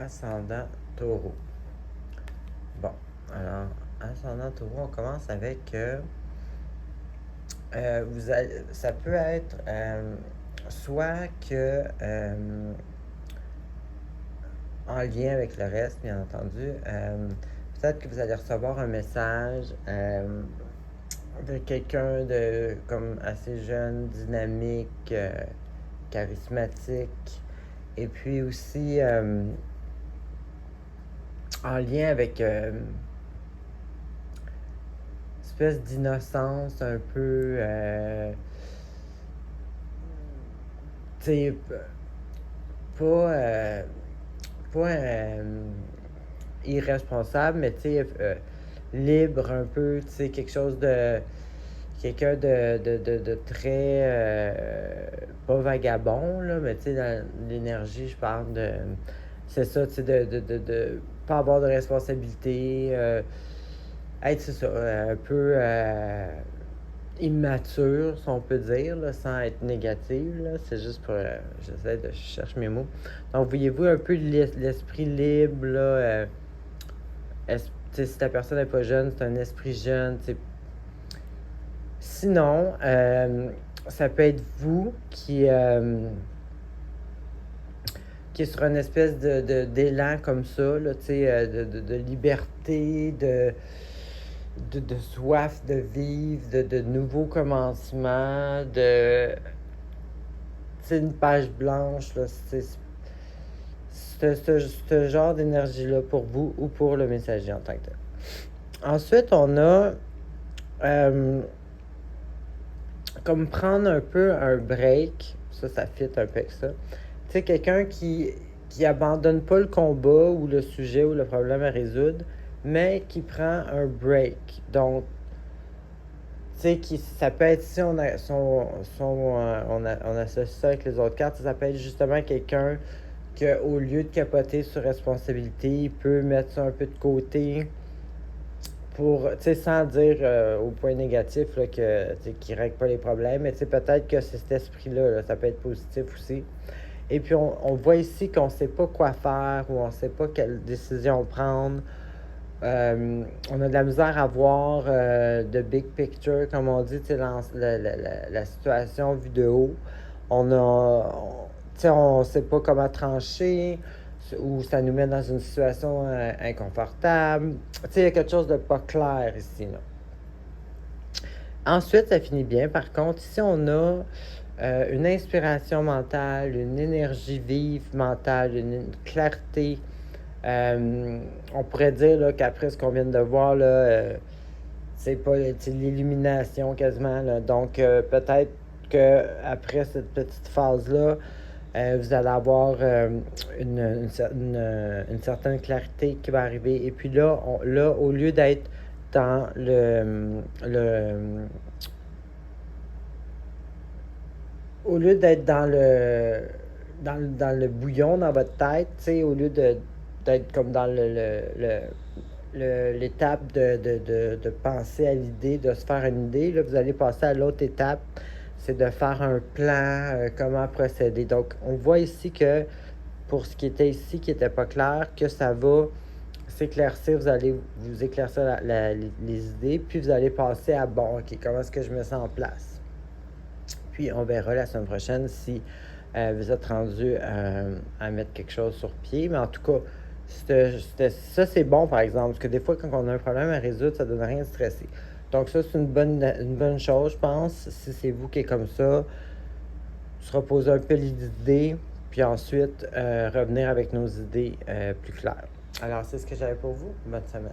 ascendant taureau. Bon, alors, ascendant taureau, on commence avec ça peut être soit que, en lien avec le reste, bien entendu, peut-être que vous allez recevoir un message de quelqu'un de comme assez jeune, dynamique, charismatique, et puis aussi en lien avec espèce d'innocence un peu, tu sais, pas, pas irresponsable, mais tu sais, libre un peu, tu sais, quelque chose de quelqu'un de très, pas vagabond, là, mais tu sais, dans l'énergie, je parle de, c'est ça, tu sais, de pas avoir de responsabilité, être, c'est ça, un peu immature, si on peut dire, là, sans être négative, là, c'est juste pour, j'essaie de chercher mes mots. Donc, voyez-vous un peu l'esprit libre, là, si ta personne n'est pas jeune, c'est un esprit jeune, tu sais. Sinon, ça peut être vous qui est sur une espèce d'élan comme ça, là, tu sais, de liberté, de soif de vivre, de nouveaux commencements, de, tu sais, une page blanche, là, c'est ce genre d'énergie-là pour vous ou pour le messager en tant que tel. Ensuite, on a comme prendre un peu un break, ça fit un peu avec ça. Tu sais, quelqu'un qui abandonne pas le combat ou le sujet ou le problème à résoudre, mais qui prend un break. Donc, tu sais, ça peut être, si on associe ça avec les autres cartes, ça peut être justement quelqu'un qu'au lieu de capoter sur responsabilité, il peut mettre ça un peu de côté pour, tu sais, sans dire au point négatif là, que, qu'il ne règle pas les problèmes, mais tu sais, peut-être que c'est cet esprit-là, là, ça peut être positif aussi. Et puis, on voit ici qu'on ne sait pas quoi faire ou on ne sait pas quelle décision prendre. On a de la misère à voir de big picture, comme on dit, tu sais, la situation vue de haut. Tu sais, on ne sait pas comment trancher ou ça nous met dans une situation inconfortable. Tu sais, il y a quelque chose de pas clair ici, là. Ensuite, ça finit bien. Par contre, ici, on a une inspiration mentale, une énergie vive mentale, une clarté. On pourrait dire là, qu'après ce qu'on vient de voir, là, c'est pas l'illumination quasiment. Là. Donc, peut-être qu'après cette petite phase-là, vous allez avoir une certaine clarté qui va arriver. Et puis là, au lieu d'être dans au lieu d'être dans le bouillon dans votre tête, tu sais, au lieu d'être comme dans l'étape de penser à l'idée, de se faire une idée, là, vous allez passer à l'autre étape, c'est de faire un plan, comment procéder. Donc, on voit ici que pour ce qui était ici, qui n'était pas clair, que ça va s'éclaircir, vous allez vous éclaircir les idées, puis vous allez passer à, bon, OK, comment est-ce que je mets ça en place? Puis, on verra la semaine prochaine si vous êtes rendu à mettre quelque chose sur pied. Mais en tout cas, ça, c'est bon, par exemple. Parce que des fois, quand on a un problème à résoudre, ça ne donne rien de stresser. Donc, ça, c'est une bonne chose, je pense. Si c'est vous qui êtes comme ça, se reposer un peu les idées, puis ensuite revenir avec nos idées plus claires. Alors, c'est ce que j'avais pour vous. Bonne semaine.